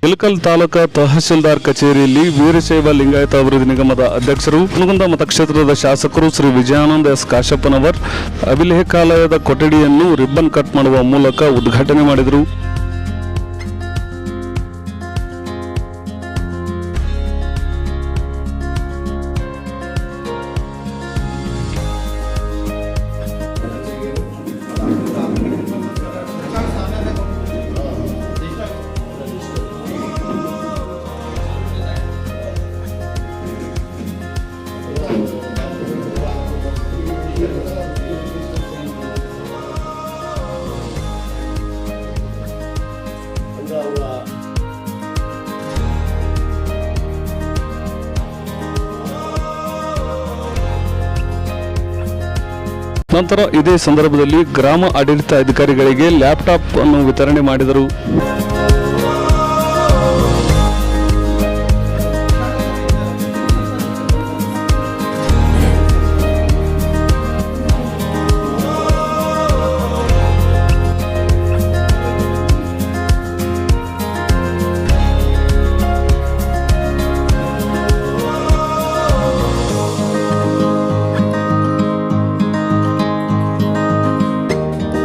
ಇಳಕಲ್ ತಾಲೂಕಾ ತಹಶೀಲ್ದಾರ್ ಕಚೇರಿಯಲ್ಲಿ ವೀರಶೈವ ಲಿಂಗಾಯತ ಅಭಿವೃದ್ಧಿ ನಿಗಮದ ಅಧ್ಯಕ್ಷರು ಹುನಗುಂದ ಮತಕ್ಷೇತ್ರದ ಶಾಸಕರು ಶ್ರೀ ವಿಜಯಾನಂದ ಎಸ್ ಕಾಶಪ್ಪನವರ್ ಅಭಿಲೇಖಾಲಯದ ಕೊಠಡಿಯನ್ನು ರಿಬ್ಬನ್ ಕಟ್ ಮಾಡುವ ಮೂಲಕ ಉದ್ಘಾಟನೆ ಮಾಡಿದರು. ನಂತರ ಇದೇ ಸಂದರ್ಭದಲ್ಲಿ ಗ್ರಾಮ ಆಡಳಿತ ಅಧಿಕಾರಿಗಳಿಗೆ ಲ್ಯಾಪ್ಟಾಪ್ ಅನ್ನು ವಿತರಣೆ ಮಾಡಿದರು.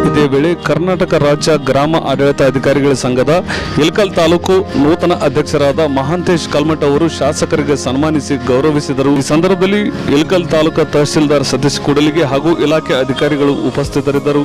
ಇದೇ ವೇಳೆ ಕರ್ನಾಟಕ ರಾಜ್ಯ ಗ್ರಾಮ ಆಡಳಿತ ಅಧಿಕಾರಿಗಳ ಸಂಘದ ಇಳಕಲ್ ತಾಲೂಕು ನೂತನ ಅಧ್ಯಕ್ಷರಾದ ಮಹಾಂತೇಶ್ ಕಲ್ಮಠ್ ಅವರು ಶಾಸಕರಿಗೆ ಸನ್ಮಾನಿಸಿ ಗೌರವಿಸಿದರು. ಈ ಸಂದರ್ಭದಲ್ಲಿ ಇಳಕಲ್ ತಾಲೂಕು ತಹಶೀಲ್ದಾರ್ ಸತೀಶ್ ಕೂಡಲಿಗೆ ಹಾಗೂ ಇಲಾಖೆ ಅಧಿಕಾರಿಗಳು ಉಪಸ್ಥಿತರಿದ್ದರು.